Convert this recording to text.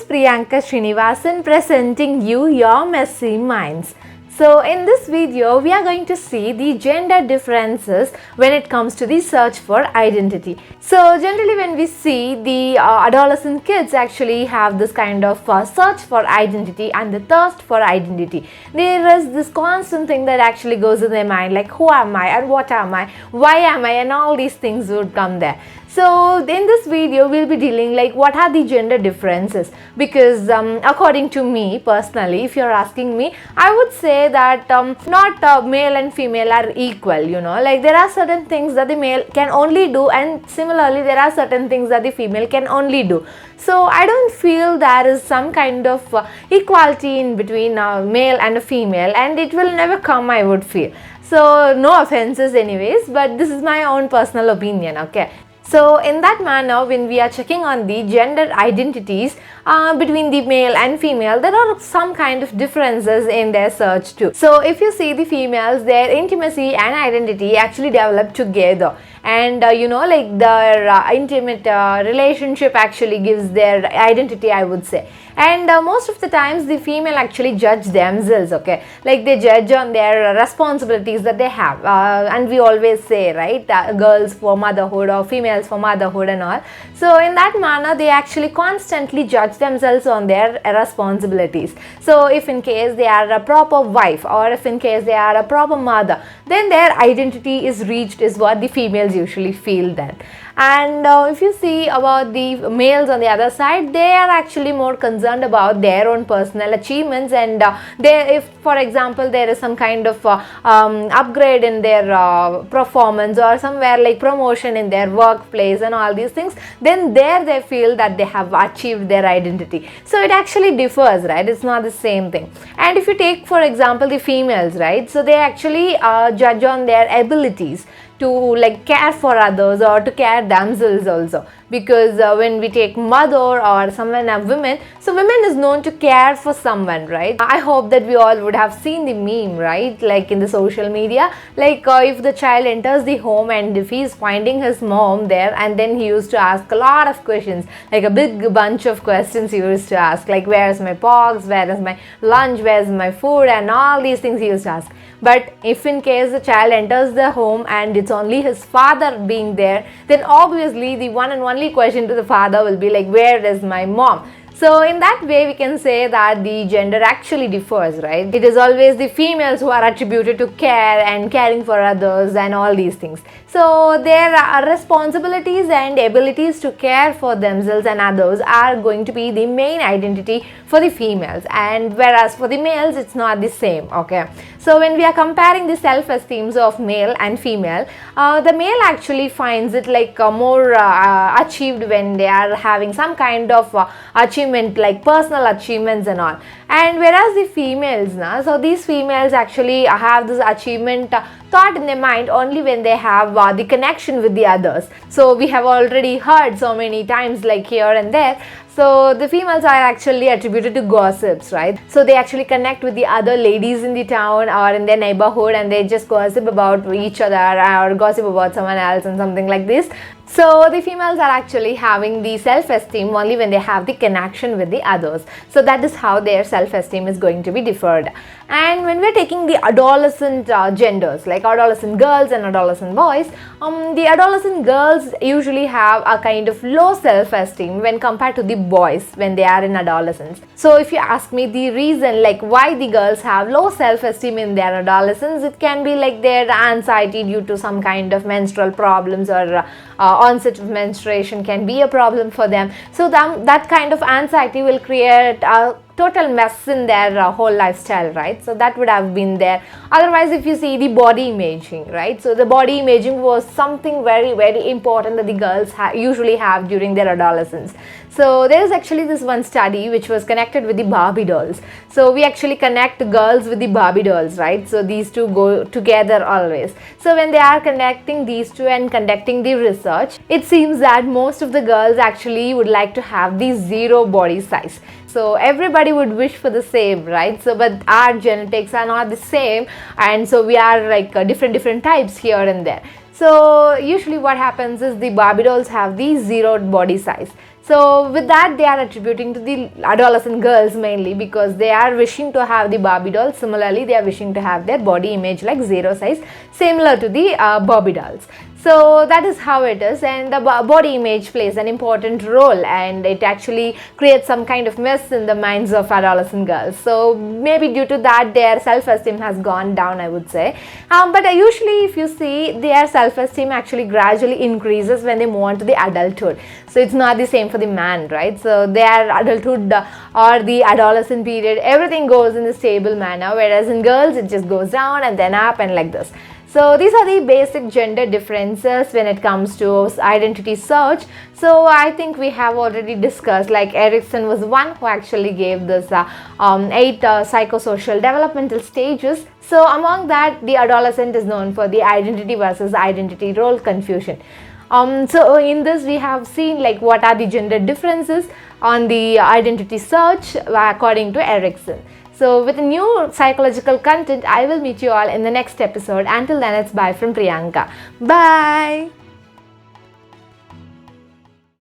Priyanka Srinivasan presenting you your messy minds. So in this video, we are going to see the gender differences when it comes to the search for identity. So generally when we see the adolescent kids actually have this kind of search for identity and the thirst for identity. There is this constant thing that actually goes in their mind, like who am I and what am I, why am I, and all these things would come there. So in this video we'll be dealing like what are the gender differences, because according to me personally, if you're asking me, I would say that not male and female are equal, like there are certain things that the male can only do, and similarly there are certain things that the female can only do. So I don't feel there is some kind of equality in between a male and a female, and it will never come, I would feel. So no offenses anyways, but this is my own personal opinion, okay. So in that manner, when we are checking on the gender identities between the male and female, there are some kind of differences in their search too. So if you see the females, their intimacy and identity actually develop together, and like their intimate relationship actually gives their identity, I would say. And most of the times the female actually judge themselves, okay, like they judge on their responsibilities that they have, and we always say, right, girls for motherhood or females for motherhood and all. So in that manner they actually constantly judge themselves on their responsibilities. So if in case they are a proper wife, or if in case they are a proper mother, then their identity is reached, is what the females usually feel then. And if you see about the males on the other side, they are actually more concerned about their own personal achievements, and if for example there is some kind of upgrade in their performance, or somewhere like promotion in their workplace and all these things, then there they feel that they have achieved their identity. So it actually differs, right? It's not the same thing. And if you take for example the females, right, so they actually judge on their abilities to like care for others or to care themselves also, because when we take mother or someone, a woman, so women is known to care for someone, right? I hope that we all would have seen the meme, right, like in the social media, like if the child enters the home and if he is finding his mom there, and then he used to ask a lot of questions, like a big bunch of questions he used to ask, like where is my box, where is my lunch, where is my food, and all these things he used to ask. But if in case the child enters the home and it's only his father being there, then obviously the one and only question to the father will be like, where is my mom? So in that way we can say that the gender actually differs, right? It is always the females who are attributed to care and caring for others and all these things. So their responsibilities and abilities to care for themselves and others are going to be the main identity for the females, and whereas for the males it's not the same, okay. So when we are comparing the self-esteems of male and female, the male actually finds it like more achieved when they are having some kind of achievement, like personal achievements and all. And whereas the females, so these females actually have this achievement thought in their mind only when they have the connection with the others. So we have already heard so many times, like here and there. So the females are actually attributed to gossips, right? So they actually connect with the other ladies in the town or in their neighborhood, and they just gossip about each other or gossip about someone else and something like this. So the females are actually having the self-esteem only when they have the connection with the others. So that is how their self-esteem is going to be differed. And when we're taking the adolescent genders, like adolescent girls and adolescent boys, the adolescent girls usually have a kind of low self-esteem when compared to the boys when they are in adolescence. So if you ask me the reason like why the girls have low self-esteem in their adolescence, it can be like their anxiety due to some kind of menstrual problems, or onset of menstruation can be a problem for them. So that kind of anxiety will create a total mess in their whole lifestyle, right? So that would have been there. Otherwise, if you see the body imaging, right, so the body imaging was something very, very important that the girls usually have during their adolescence. So there is actually this one study which was connected with the Barbie dolls. So we actually connect girls with the Barbie dolls, right? So these two go together always. So when they are connecting these two and conducting the research, it seems that most of the girls actually would like to have the zero body size. So everybody would wish for the same, right? So but our genetics are not the same, and so we are like different types here and there. So usually what happens is the Barbie dolls have the zero body size. So with that, they are attributing to the adolescent girls mainly, because they are wishing to have the Barbie doll. Similarly, they are wishing to have their body image like zero size, similar to the Barbie dolls. So that is how it is, and the body image plays an important role, and it actually creates some kind of mess in the minds of adolescent girls. So maybe due to that, their self-esteem has gone down, I would say. But usually if you see, their self-esteem actually gradually increases when they move on to the adulthood. So it's not the same for the man, right? So their adulthood or the adolescent period, everything goes in a stable manner, whereas in girls it just goes down and then up and like this. So these are the basic gender differences when it comes to identity search. So I think we have already discussed, like Erikson was the one who actually gave this 8 psychosocial developmental stages. So among that, the adolescent is known for the identity versus identity role confusion. So in this we have seen like what are the gender differences on the identity search according to Erikson. So with a new psychological content, I will meet you all in the next episode. Until then, it's bye from Priyanka. Bye.